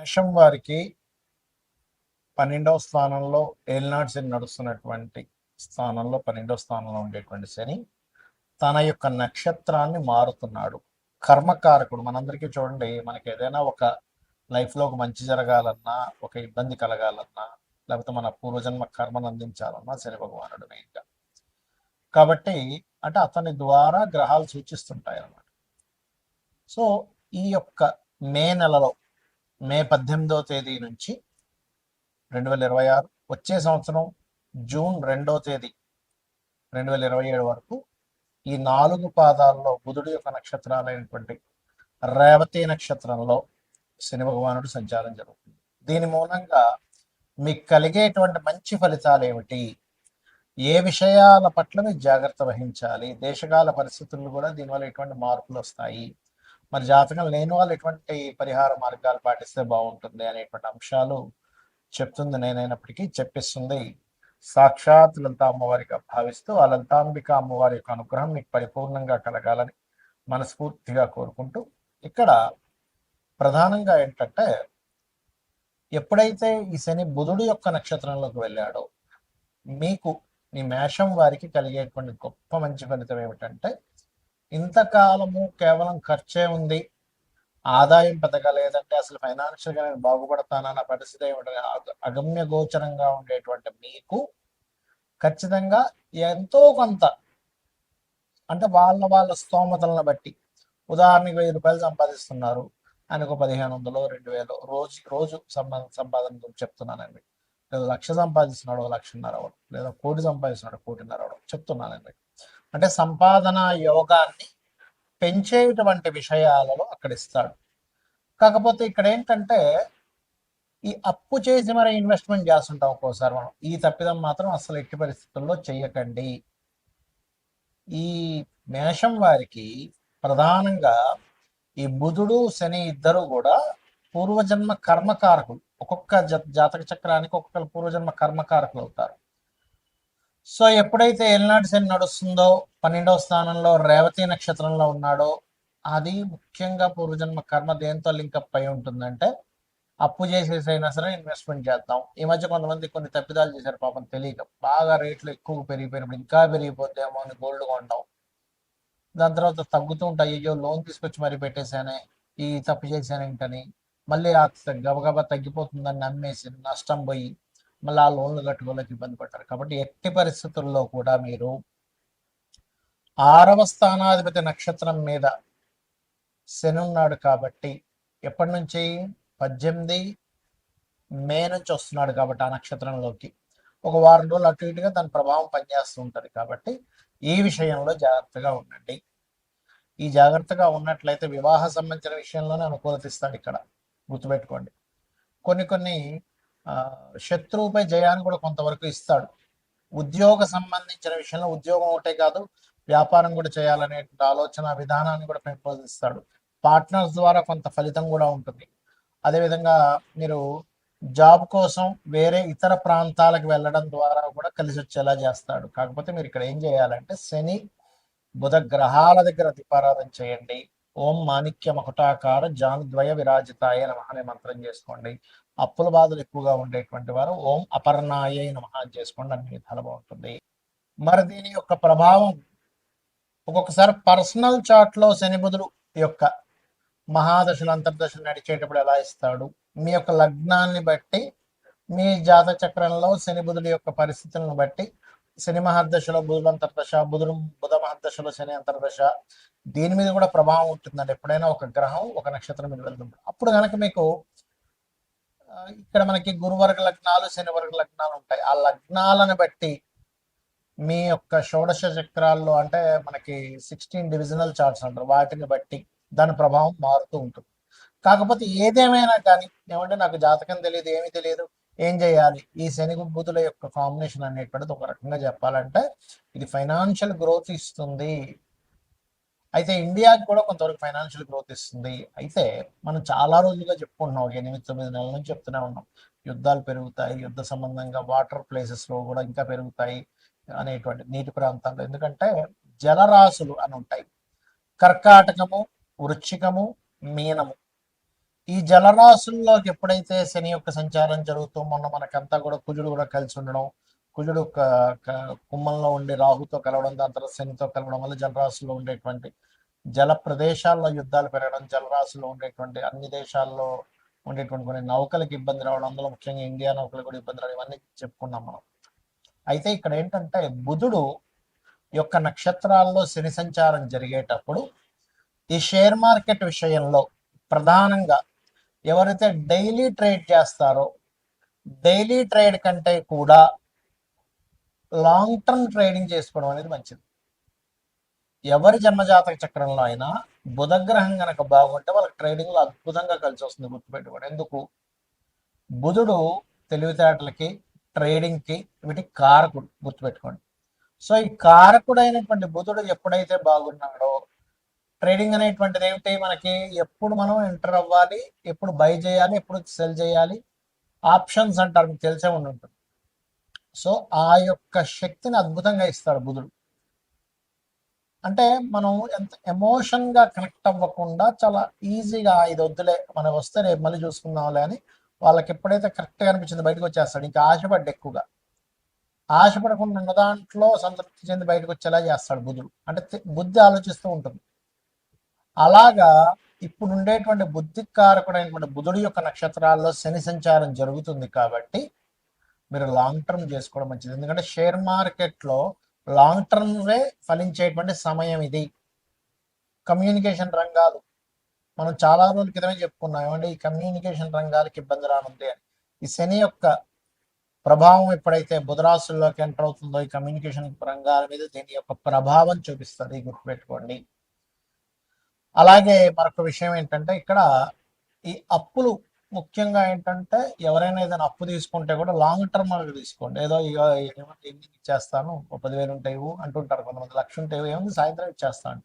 మేషం వారికి 12వ స్థానంలో ఏలినాటి శని నడుస్తున్నటువంటి స్థానంలో 12వ స్థానంలో ఉండేటువంటి శని తన యొక్క నక్షత్రాన్ని మారుతున్నాడు. కర్మకారకుడు. మనందరికీ చూడండి, మనకి ఏదైనా ఒక లైఫ్లో ఒక మంచి జరగాలన్నా, ఒక ఇబ్బంది కలగాలన్నా, లేకపోతే మన పూర్వజన్మ కర్మను అందించాలన్నా శని భగవానుడు మెయిన్గా. కాబట్టి అంటే అతని ద్వారా గ్రహాలు సూచిస్తుంటాయి అన్నమాట. సో ఈ యొక్క మే నెలలో మే 18వ తేదీ నుంచి 2026 వచ్చే సంవత్సరం జూన్ 2వ తేదీ 2027 వరకు ఈ 4 పాదాల్లో బుధుడి యొక్క నక్షత్రాలైనటువంటి రేవతి నక్షత్రంలో శని భగవానుడు సంచారం జరుగుతుంది. దీని మూలంగా మీకు కలిగేటువంటి మంచి ఫలితాలు ఏమిటి, ఏ విషయాల పట్ల మీరు జాగ్రత్త వహించాలి, దేశకాల పరిస్థితులు కూడా దీనివల్ల ఎటువంటి మార్పులు వస్తాయి, మరి జాతకం లేని వాళ్ళు ఎటువంటి పరిహార మార్గాలు పాటిస్తే బాగుంటుంది అనేటువంటి అంశాలు చెప్తుంది నేనైనప్పటికీ చెప్పిస్తుంది సాక్షాత్ లలితా అమ్మవారిగా భావిస్తూ ఆ లలితాంబిక అమ్మవారి యొక్క అనుగ్రహం మీకు పరిపూర్ణంగా కలగాలని మనస్ఫూర్తిగా కోరుకుంటూ, ఇక్కడ ప్రధానంగా ఏంటంటే ఎప్పుడైతే ఈ శని బుధుడు యొక్క నక్షత్రంలోకి వెళ్ళాడో మీకు మీ మేషం వారికి కలిగేటువంటి గొప్ప మంచి ఫలితం ఏమిటంటే, ఇంతకాలము కేవలం ఖర్చే ఉంది, ఆదాయం పెద్దగా లేదంటే అసలు ఫైనాన్షియల్గా నేను బాగుపడతానన్న పరిస్థితి ఏమిటంటే అగమ్య గోచరంగా ఉండేటువంటి మీకు ఖచ్చితంగా ఎంతో కొంత అంటే వాళ్ళ స్తోమతలను బట్టి, ఉదాహరణకి 1000 రూపాయలు సంపాదిస్తున్నారు, ఆయనకు 1500 2000 రోజు సంపాదన చెప్తున్నానండి. లేదా 1,00,000 సంపాదిస్తున్నాడు 1,50,000 అవ్వడం, లేదా 1,00,00,000 సంపాదిస్తున్నాడు 1,50,000 అవ్వడం చెప్తున్నానండి. అంటే సంపాదన యోగాన్ని పెంచేటువంటి విషయాలలో అక్కడ ఇస్తాడు. కాకపోతే ఇక్కడ ఏంటంటే ఈ అప్పు చేసి మరి ఇన్వెస్ట్మెంట్ చేస్తుంటాం ఒక్కోసారి మనం. ఈ తప్పిదం మాత్రం అసలు ఎట్టి పరిస్థితుల్లో చెయ్యకండి. ఈ మేషం వారికి ప్రధానంగా ఈ బుధుడు శని ఇద్దరు కూడా పూర్వజన్మ కర్మకారకులు. ఒక్కొక్క జాతక చక్రానికి ఒక్కొక్క పూర్వజన్మ కర్మకారకులు అవుతారు. సో ఎప్పుడైతే ఏలినాటి శని నడుస్తుందో 12వ స్థానంలో రేవతి నక్షత్రంలో ఉన్నాడో అది ముఖ్యంగా పూర్వజన్మ కర్మ దేంతో లింకప్ అయి ఉంటుందంటే అప్పు చేసేసైనా సరే ఇన్వెస్ట్మెంట్ చేద్దాం. ఈ మధ్య కొంతమంది కొన్ని తప్పిదాలు చేశారు పాపం తెలియక, బాగా రేట్లు ఎక్కువ పెరిగిపోయినప్పుడు ఇంకా పెరిగిపోతేమో అని గోల్డ్ కొంటాం, దాని తర్వాత తగ్గుతూ ఉంటాయి, అయ్యో లోన్ తీసుకొచ్చి మరీ పెట్టేశానే, ఈ తప్పు చేశాను ఏంటని మళ్ళీ ఆ గబగబా తగ్గిపోతుందని నమ్మేసి నష్టం పోయి మళ్ళీ ఆ లోన్లు కట్టుకోలేక ఇబ్బంది పడ్డారు. కాబట్టి ఎట్టి పరిస్థితుల్లో కూడా మీరు 6వ స్థానాధిపతి నక్షత్రం మీద శని ఉన్నాడు కాబట్టి ఎప్పటి నుంచి 18 మే నుంచి వస్తున్నాడు కాబట్టి ఆ నక్షత్రంలోకి ఒక వారం రోజులు అటు ఇటుగా దాని ప్రభావం పనిచేస్తూ ఉంటుంది. కాబట్టి ఈ విషయంలో జాగ్రత్తగా ఉండండి. ఈ జాగ్రత్తగా ఉన్నట్లయితే వివాహ సంబంధించిన విషయంలోనే అనుకూలత ఇస్తాడు. ఇక్కడ గుర్తుపెట్టుకోండి, కొన్ని శత్రువుపై జయాన్ని కూడా కొంతవరకు ఇస్తాడు. ఉద్యోగ సంబంధించిన విషయంలో ఉద్యోగం ఒకటే కాదు, వ్యాపారం కూడా చేయాలనే ఆలోచన విధానాన్ని కూడా పెంపొందిస్తాడు. పార్ట్నర్స్ ద్వారా కొంత ఫలితం కూడా ఉంటుంది. అదేవిధంగా మీరు జాబ్ కోసం వేరే ఇతర ప్రాంతాలకు వెళ్ళడం ద్వారా కూడా కలిసి వచ్చేలా చేస్తాడు. కాకపోతే మీరు ఇక్కడ ఏం చేయాలంటే శని బుధ గ్రహాల దగ్గర దీపారాధన చేయండి. ఓం మాణిక్య మకుటాకార జానుద్వయ విరాజితాయ నమః అనే మంత్రం చేసుకోండి. అప్పుల బాధలు ఎక్కువగా ఉండేటువంటి వారు ఓం అపర్ణాయ నమః చేసుకోండి, అన్ని విధాలు బాగుంటుంది. మరి దీని యొక్క ప్రభావం ఒక్కొక్కసారి పర్సనల్ చార్ట్లో శని బుధుడు యొక్క మహాదశలు అంతర్దశలు నడిచేటప్పుడు ఎలా ఇస్తాడు, మీ యొక్క లగ్నాన్ని బట్టి, మీ జాతక చక్రంలో శని బుధుడి యొక్క పరిస్థితులను బట్టి శని మహర్దశలో బుధుడు అంతర్దశ, బుధ మహర్దశలో శని అంతర్దశ, దీని మీద కూడా ప్రభావం ఉంటుందండి. ఎప్పుడైనా ఒక గ్రహం ఒక నక్షత్రం మీద వెళ్తుంది అప్పుడు కనుక మీకు ఇక్కడ మనకి గురువర్గ లగ్నాలు శని వర్గ లగ్నాలు ఉంటాయి. ఆ లగ్నాలను బట్టి మీ యొక్క షోడశ చక్రాల్లో అంటే మనకి 16 డివిజనల్ చార్ట్స్ అంటారు, వాటిని బట్టి దాని ప్రభావం మారుతూ ఉంటుంది. కాకపోతే ఏదేమైనా కానీ ఏమంటే నాకు జాతకం తెలియదు, ఏమీ తెలియదు, ఏం చేయాలి? ఈ శని బుధుల యొక్క కాంబినేషన్ అనేటువంటిది ఒక రకంగా చెప్పాలంటే ఇది ఫైనాన్షియల్ గ్రోత్ ఇస్తుంది. అయితే ఇండియాకి కూడా కొంతవరకు ఫైనాన్షియల్ గ్రోత్ ఇస్తుంది. అయితే మనం చాలా రోజులుగా చెప్పుకుంటున్నాం, 8-9 నెలల నుంచి చెప్తూనే ఉన్నాం, యుద్ధాలు పెరుగుతాయి, యుద్ధ సంబంధంగా వాటర్ ప్లేసెస్లో కూడా ఇంకా పెరుగుతాయి అనేటువంటి నీటి ప్రాంతాల్లో. ఎందుకంటే జలరాశులు అని ఉంటాయి, కర్కాటకము, వృశ్చికము, మీనము, ఈ జలరాశుల్లోకి ఎప్పుడైతే శని యొక్క సంచారం జరుగుతూ మొన్న మనకంతా కూడా కుజుడు కూడా కలిసి ఉండడం, కుజుడు కుంభంలో ఉండి రాహుతో కలవడం, దాని తర్వాత శనితో కలవడం వల్ల జలరాశుల్లో ఉండేటువంటి జల ప్రదేశాల్లో యుద్ధాలు పెరగడం, జలరాశుల్లో ఉండేటువంటి అన్ని దేశాల్లో ఉండేటువంటి కొన్ని నౌకలకు ఇబ్బంది రావడం, అందులో ముఖ్యంగా ఇండియా నౌకలకు కూడా ఇబ్బంది రావడం, ఇవన్నీ చెప్పుకున్నాం మనం. అయితే ఇక్కడ ఏంటంటే బుధుడు యొక్క నక్షత్రాల్లో శని సంచారం జరిగేటప్పుడు ఈ షేర్ మార్కెట్ విషయంలో ప్రధానంగా ఎవరైతే డైలీ ట్రేడ్ చేస్తారో, డైలీ ట్రేడ్ కంటే కూడా లాంగ్ టర్మ్ ట్రేడింగ్ చేసుకోవడం అనేది మంచిది. ఎవరి జన్మజాతక చక్రంలో అయినా బుధగ్రహం కనుక బాగుంటే వాళ్ళకి ట్రేడింగ్లో అద్భుతంగా కలిసి వస్తుంది. గుర్తుపెట్టుకోండి. ఎందుకు? బుధుడు తెలివితేటలకి, ట్రేడింగ్కి, వీటికి కారకుడు. గుర్తుపెట్టుకోండి. సో ఈ కారకుడైనటువంటి బుధుడు ఎప్పుడైతే బాగున్నాడో, ట్రేడింగ్ అనేటువంటిది ఏమిటి? మనకి ఎప్పుడు మనం ఎంటర్ అవ్వాలి, ఎప్పుడు బై చేయాలి, ఎప్పుడు సెల్ చేయాలి, ఆప్షన్స్ అంటారు, మీకు తెలిసే ఉంటుంది. సో ఆ యొక్క శక్తిని అద్భుతంగా ఇస్తాడు బుధుడు. అంటే మనం ఎంత ఎమోషన్గా కనెక్ట్ అవ్వకుండా చాలా ఈజీగా ఇది వద్దులే, మనకు వస్తే రేపు మళ్ళీ చూసుకుందాంలే అని వాళ్ళకి ఎప్పుడైతే కరెక్ట్గా అనిపించింది బయటకు వచ్చేస్తాడు. ఇంకా ఆశపడ్డ ఎక్కువగా ఆశపడకుండా ఉన్న దాంట్లో సంతృప్తి చెంది బయటకు వచ్చేలా చేస్తాడు బుధుడు. అంటే బుద్ధి ఆలోచిస్తూ ఉంటుంది. అలాగా ఇప్పుడు ఉండేటువంటి బుద్ధికారకుడైనటువంటి బుధుడి యొక్క నక్షత్రాల్లో శని సంచారం జరుగుతుంది కాబట్టి మీరు లాంగ్ టర్మ్ చేసుకోవడం మంచిది. ఎందుకంటే షేర్ మార్కెట్లో లాంగ్ టర్మ్వే ఫలించేటువంటి సమయం ఇది. కమ్యూనికేషన్ రంగాలు మనం చాలా రోజుల క్రితమే చెప్పుకున్నాం ఏమంటే ఈ కమ్యూనికేషన్ రంగాలకి ఇబ్బంది రానుంది అని. ఈ శని యొక్క ప్రభావం ఎప్పుడైతే బుధరాశుల్లోకి ఎంటర్ అవుతుందో ఈ కమ్యూనికేషన్ రంగాల మీద దీని యొక్క ప్రభావం చూపిస్తుంది, గుర్తుపెట్టుకోండి. అలాగే మరొక విషయం ఏంటంటే ఇక్కడ ఈ అప్పులు ముఖ్యంగా ఏంటంటే ఎవరైనా ఏదైనా అప్పు తీసుకుంటే కూడా లాంగ్ టర్మ్ అనేది తీసుకోండి. ఏదో ఈవినింగ్ ఇచ్చేస్తాను, 10,000 ఉంటాయి అంటుంటారు కొంతమంది, 1,00,000 ఉంటాయి, ఏముంది సాయంత్రం ఇచ్చేస్తాను.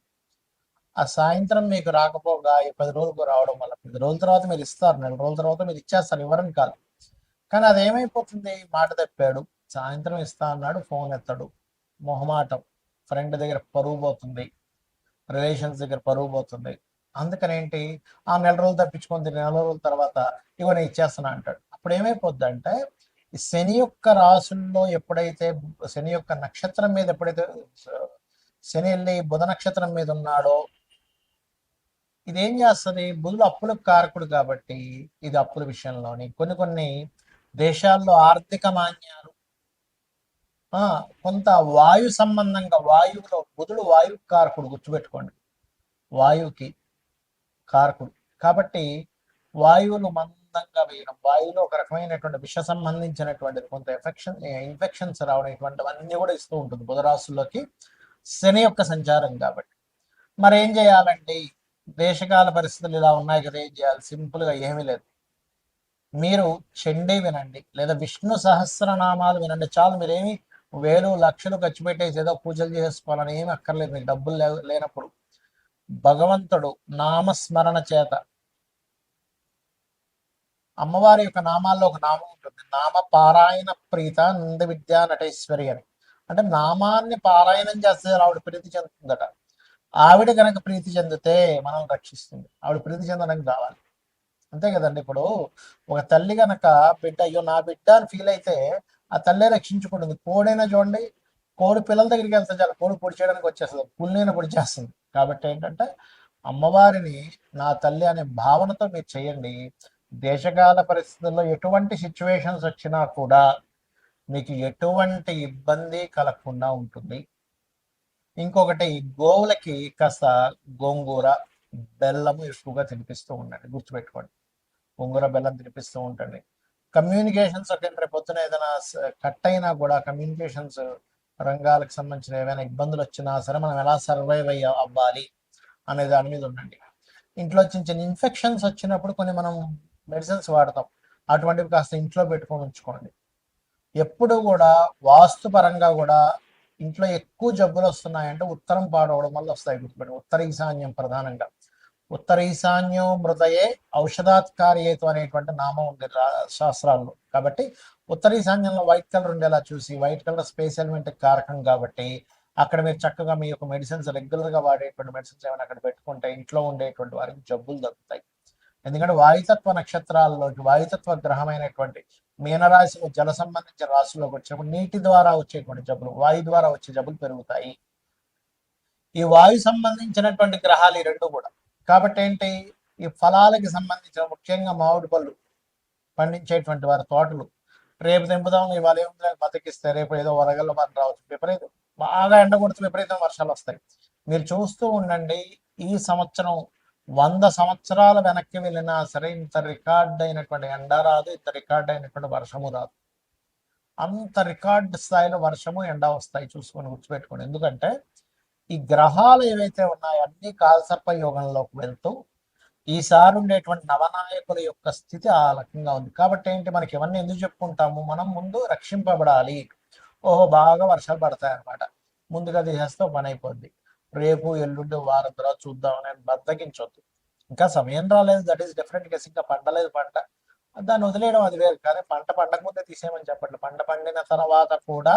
ఆ సాయంత్రం మీకు రాకపోగా ఈ 10 రోజులకు రావడం వల్ల 10 రోజుల తర్వాత మీరు ఇస్తారు, 4 రోజుల తర్వాత మీరు ఇచ్చేస్తారు, ఇవ్వరని కాదు. కానీ అది ఏమైపోతుంది? మాట తప్పాడు, సాయంత్రం ఇస్తా అన్నాడు, ఫోన్ ఎత్తాడు, మొహమాటం, ఫ్రెండ్ దగ్గర పరువు పోతుంది, రిలేషన్స్ దగ్గర పరువు పోతుంది. అందుకని ఏంటి, ఆ 4 రోజులు తప్పించుకొని 4 రోజుల తర్వాత ఇగో నేను ఇచ్చేస్తున్నా అంటాడు. అప్పుడు ఏమైపోద్ది అంటే ఈ శని యొక్క రాసుల్లో ఎప్పుడైతే శని యొక్క నక్షత్రం మీద ఎప్పుడైతే శని వెళ్ళి బుధ నక్షత్రం మీద ఉన్నాడో ఇదేం చేస్తుంది? బుధుడు అప్పులకు కారకుడు కాబట్టి ఇది అప్పుల విషయంలోని కొన్ని దేశాల్లో ఆర్థిక మాన్యాలు, కొంత వాయు సంబంధంగా, వాయువులో బుధుడు వాయు కారకుడు, గుర్తుపెట్టుకోండి, వాయువుకి కారకుడు కాబట్టి వాయువులు మందంగా వేయడం, వాయువులో ఒక రకమైనటువంటి విష సంబంధించినటువంటిది కొంత ఇన్ఫెక్షన్స్ రావడం, ఇటువంటివన్నీ కూడా ఇస్తూ ఉంటుంది బుధరాశుల్లోకి శని యొక్క సంచారం కాబట్టి. మరి ఏం చేయాలండి? దేశకాల పరిస్థితులు ఇలా ఉన్నాయి కదా, ఏం చేయాలి? సింపుల్గా ఏమీ లేదు, మీరు చండీ వినండి లేదా విష్ణు సహస్రనామాలు వినండి చాలు. మీరేమి వేలు లక్షలు ఖర్చు పెట్టేసి ఏదో పూజలు చేసుకోవాలని ఏమి అక్కర్లేదు. మీకు డబ్బులు లేనప్పుడు భగవంతుడు నామస్మరణ చేత, అమ్మవారి యొక్క నామాల్లో ఒక నామం ఉంటుంది, నామ పారాయణ ప్రీత నంద విద్యా నటేశ్వరి అని. అంటే నామాన్ని పారాయణం చేస్తే ఆవిడ ప్రీతి చెందుతుందట. ఆవిడ కనుక ప్రీతి చెందితే మనం రక్షిస్తుంది. ఆవిడ ప్రీతి చెందడానికి కావాలి, అంతే కదండి. ఇప్పుడు ఒక తల్లి కనుక బిడ్డ అయ్యో నా బిడ్డ అని ఫీల్ అయితే ఆ తల్లే రక్షించుకుంటుంది. కోడైనా చూడండి, కోడి పిల్లల దగ్గరికి వెళ్తే చాలా కోడి పొడి చేయడానికి వచ్చేస్తుంది, పుల్లైన పొడి చేస్తుంది. కాబట్టి ఏంటంటే అమ్మవారిని నా తల్లి అనే భావనతో మీరు చేయండి. దేశకాల పరిస్థితుల్లో ఎటువంటి సిచ్యువేషన్స్ వచ్చినా కూడా మీకు ఎటువంటి ఇబ్బంది కలగకుండా ఉంటుంది. ఇంకొకటి, గోవులకి కాస్త గోంగూర బెల్లము ఎక్కువగా తినిపిస్తూ ఉండండి, గుర్తుపెట్టుకోండి. గోంగూర బెల్లం తినిపిస్తూ ఉంటుంది. కమ్యూనికేషన్స్ ఒక రేపు పొద్దున ఏదైనా కట్ అయినా కూడా కమ్యూనికేషన్స్ రంగాలకు సంబంధించిన ఏమైనా ఇబ్బందులు వచ్చినా సరే మనం ఎలా సర్వైవ్ అవ్వాలి అనే దాని మీద ఉండండి. ఇంట్లో చిన్న చిన్న ఇన్ఫెక్షన్స్ వచ్చినప్పుడు కొన్ని మనం మెడిసిన్స్ వాడతాం, అటువంటివి కాస్త ఇంట్లో పెట్టుకొని ఉంచుకోండి. ఎప్పుడు కూడా వాస్తు పరంగా కూడా ఇంట్లో ఎక్కువ జబ్బులు వస్తున్నాయంటే ఉత్తరం పాడవడం వల్ల వస్తాయి, గుర్తుపెట్టి. ఉత్తర ఈశాన్యం ప్రధానంగా, ఉత్తర ఈశాన్యం మృదయే ఔషధాత్కార్యేతు అనేటువంటి నామం ఉంది శాస్త్రాల్లో. కాబట్టి ఉత్తర ఈశాన్యంలో వైట్ కలర్ ఉండేలా చూసి, వైట్ కలర్ స్పేస్ ఎలిమెంట్ కారకం కాబట్టి అక్కడ మీరు చక్కగా మీ యొక్క మెడిసిన్స్ రెగ్యులర్గా వాడేటువంటి మెడిసిన్స్ ఏమైనా అక్కడ పెట్టుకుంటే ఇంట్లో ఉండేటువంటి వారికి జబ్బులు తగ్గుతాయి. ఎందుకంటే వాయుతత్వ నక్షత్రాల్లోకి వాయుతత్వ గ్రహమైనటువంటి మీనరాశిలో జల సంబంధించిన రాశిలోకి వచ్చినప్పుడు నీటి ద్వారా వచ్చేటువంటి జబ్బులు, వాయు ద్వారా వచ్చే జబ్బులు పెరుగుతాయి. ఈ వాయు సంబంధించినటువంటి గ్రహాలు ఈ రెండు కూడా. కాబట్టి ఏంటి, ఈ ఫలాలకి సంబంధించిన ముఖ్యంగా మామిడి పళ్ళు పండించేటువంటి వారి తోటలు రేపు తెంపుదాం ఇవాళ ఏముంది బతికిస్తే రేపు ఏదో వరగల్లో మనం రావచ్చు, విపరీతం బాగా ఎండ కొడుతూ విపరీతం వర్షాలు వస్తాయి. మీరు చూస్తూ ఉండండి, ఈ సంవత్సరం 100 సంవత్సరాల వెనక్కి వెళ్ళినా సరే ఇంత రికార్డ్ అయినటువంటి ఎండ రాదు, ఇంత రికార్డ్ అయినటువంటి వర్షము రాదు. అంత రికార్డ్ స్థాయిలో వర్షము ఎండ వస్తాయి, చూసుకొని గుర్తుపెట్టుకోండి. ఎందుకంటే ఈ గ్రహాలు ఏవైతే ఉన్నాయో అన్ని కాలసర్ప యోగంలోకి వెళ్తూ ఈసారి ఉండేటువంటి నవనాయకుల యొక్క స్థితి ఆ రకంగా ఉంది. కాబట్టి ఏంటి, మనకి ఇవన్నీ ఎందుకు చెప్పుకుంటాము, మనం ముందు రక్షింపబడాలి. ఓహో బాగా వర్షాలు పడతాయి అనమాట, ముందుగా తీసేస్తే పని అయిపోద్ది, రేపు ఎల్లుండి వారం తర్వాత చూద్దాం అని బద్దకించొద్దు. ఇంకా సమయం రాలేదు, దట్ ఈస్ డిఫరెంట్ కేసు. ఇంకా పండలేదు పంట, దాన్ని వదిలేయడం అది వేరు. కానీ పంట పండకముందే తీసేయమని చెప్పట్లేదు. పంట పండిన తర్వాత కూడా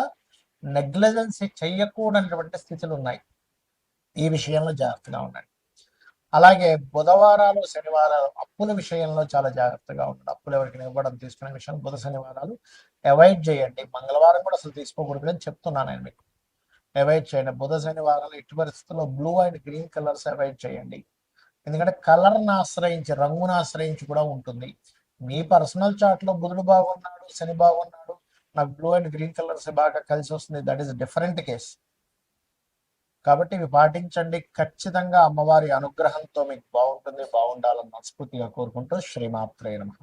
నెగ్లిజెన్స్ చెయ్యకూడనటువంటి స్థితులు ఉన్నాయి. ఈ విషయంలో జాగ్రత్తగా ఉండండి. అలాగే బుధవారాలు శనివారాలు అప్పుల విషయంలో చాలా జాగ్రత్తగా ఉండండి. అప్పులు ఎవరికి ఇవ్వడం తీసుకునే విషయం బుధ శనివారాలు అవాయిడ్ చేయండి. మంగళవారం కూడా అసలు తీసుకోకూడదు అని చెప్తున్నాను నేను మీకు. అవాయిడ్ చేయండి. బుధ శనివారాలు ఎట్టి పరిస్థితుల్లో blue and green colours avoid చేయండి. ఎందుకంటే కలర్ని ఆశ్రయించి, రంగును ఆశ్రయించి కూడా ఉంటుంది. మీ పర్సనల్ చార్ట్ లో బుధుడు బాగున్నాడు, శని బాగున్నాడు, నాకు బ్లూ అండ్ గ్రీన్ కలర్స్ బాగా కలిసి వస్తుంది, దట్ ఈస్ డిఫరెంట్ కేస్. కాబట్టి ఇవి పాటించండి. ఖచ్చితంగా అమ్మవారి అనుగ్రహంతో మీకు బాగుంటుంది, బాగుండాలని మనస్ఫూర్తిగా కోరుకుంటూ శ్రీమాత్రే నమః.